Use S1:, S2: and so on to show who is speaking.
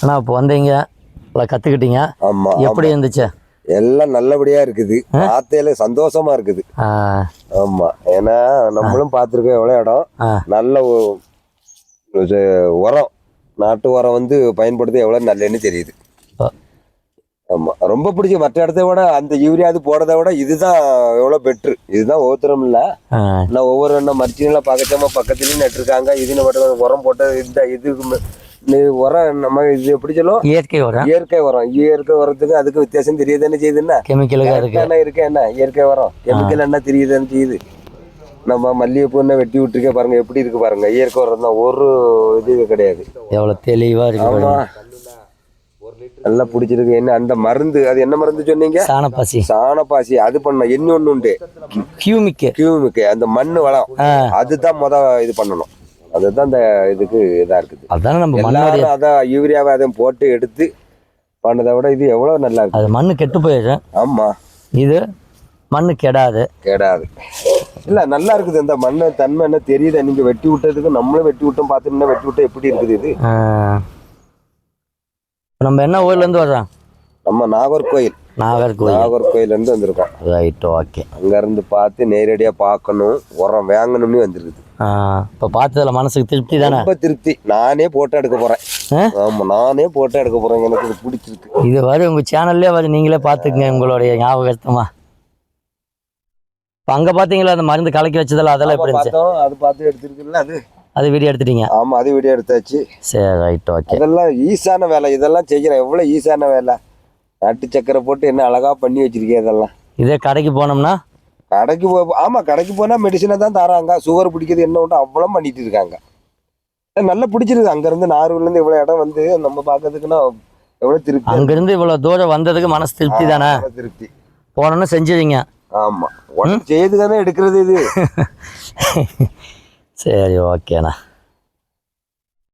S1: அண்ணா இப்போ வந்தீங்க கற்றுக்கிட்டீங்க.
S2: ஆமா,
S1: எப்படி இருந்துச்சு?
S2: எல்லாம் நல்லபடியா இருக்குது. பார்த்தையில சந்தோஷமா இருக்குது. ஆமா, ஏன்னா நம்மளும் பார்த்துருக்கோம் எவ்வளோ இடம். நல்ல உரம், நாட்டு உரம் வந்து பயன்படுத்த எவ்வளோ நல்லதுன்னு தெரியுது. ஆமா, ரொம்ப பிடிச்சி. மற்ற இடத்த விட அந்த யூரியா அது போடுறத விட இதுதான் எவ்வளோ பெட்ரு. இதுதான் ஒவ்வொருத்தரும் இல்லை. நான் ஒவ்வொரு எண்ணம் மரிச்சினெலாம் பக்கத்துலேயும் நட்டுருக்காங்க. இதுன்னு மட்டும் உரம் போட்டது இந்த இதுக்கு உரம் நம்ம இது எப்படி சொல்லுவோம்?
S1: இயற்கை உரம்.
S2: இயற்கை உரம். இயற்கை உரத்துக்கு அதுக்கு வித்தியாசம் தெரியுதுன்னு செய்யுதுன்னா
S1: கெமிக்கலுக்கு இருக்கு
S2: என்ன இயற்கை உரம் கெமிக்கல் என்ன தெரியுதுன்னு செய்யுது. நம்ம மல்லிகைப்பூ என்ன வெட்டி விட்டுருக்கே பாருங்க, எப்படி இருக்கு பாருங்க. இயற்கை உரம் தான், ஒரு இது கிடையாது.
S1: எவ்வளோ தெளிவாக இருக்கு.
S2: ஆமா, நல்லா பிடிச்சிருக்கு. என்ன அந்த மருந்து, அது என்ன மருந்து சொன்னீங்க? சாணப்பாசி. அது பண்ண என்ன ஒண்ணு உண்டு, கியூமிக்கு. அந்த மண்ணு வளம், அதுதான் இது பண்ணணும். அதுதான் இந்த இதுக்கு இதா இருக்குது.
S1: அதான் நம்ம
S2: எல்லாரும் அதான் யூரியாவை அதை போட்டு எடுத்து பண்ணதை விட இது எவ்வளவு நல்லா இருக்கு.
S1: அது மண்ணு கெட்டு போயிடுச்சு.
S2: ஆமா, இது
S1: மண்ணு கெடாது.
S2: இல்ல நல்லா இருக்குது. இந்த மண்ணு தன்மை என்ன தெரியுது. நீங்க வெட்டி விட்டதுக்கு நம்மளும் வெட்டி விட்டோம். பார்த்துட்டு வெட்டி விட்டா எப்படி இருக்குது இது.
S1: நம்ம என்ன ஊர்ல இருந்து வர்றோம்?
S2: நம்ம நாகர்கோயில் இருந்து வந்திருக்கோம்.
S1: Right, okay.
S2: அங்க இருந்து பார்த்து நேரடியா பார்க்கணும், உரம் வாங்கணும்னு வந்திருக்குது.
S1: இப்போ பார்த்ததுல மனசுக்கு திருப்தி தானே?
S2: ரொம்ப திருப்தி. நானே போட்டோ எடுக்க போறேன். ஆமா, நானே போட்டோ எடுக்க போறேன். எனக்கு இது பிடிச்சிருக்கு.
S1: இது வரும் உங்க சேனல்லே வரும், நீங்களே பார்த்துக்குங்க உங்களுடைய ஞாபகத்தமா. இப்போ அங்க பாத்தீங்களா அந்த மருந்து கலக்கி வச்சதெல்லாம், அதெல்லாம் எப்படி இருந்துச்சு?
S2: அது பார்த்து எடுத்துருக்குல்ல.
S1: அது வீடியோ எடுத்துட்டீங்க?
S2: ஆமா, அது வீடியோ எடுத்தாச்சு.
S1: சரி, ரைட், ஓகே.
S2: இதெல்லாம் ஈஸியான வேலை. இதெல்லாம் செய்யறேன். எவ்வளவு ஈஸியான வேலை. நாட்டு சக்கரை போட்டு என்ன அழகா பண்ணி வச்சிருக்கேன். இதெல்லாம்
S1: இதே கடைக்கு போனோம்னா,
S2: கடைக்கு போனா மெடிசனை தான் தராங்க. சுகர் பிடிக்கிறது என்ன உண்டு அவ்வளவு பண்ணிட்டு இருக்காங்க. நல்லா பிடிச்சிருக்கு. அங்க இருந்து நாகர்கோயில இருந்து இவ்வளவு இடம் வந்து நம்ம பாக்கிறதுக்குன்னா எவ்வளவு திருப்தி.
S1: அங்க இருந்து இவ்வளவு தூரம் வந்ததுக்கு மனசு திருப்தி தானே?
S2: திருப்தி.
S1: போனோன்னு செஞ்சுவீங்க.
S2: ஆமா, செய்துதானே எடுக்கிறது இது.
S1: சரி, ஓகேண்ணா.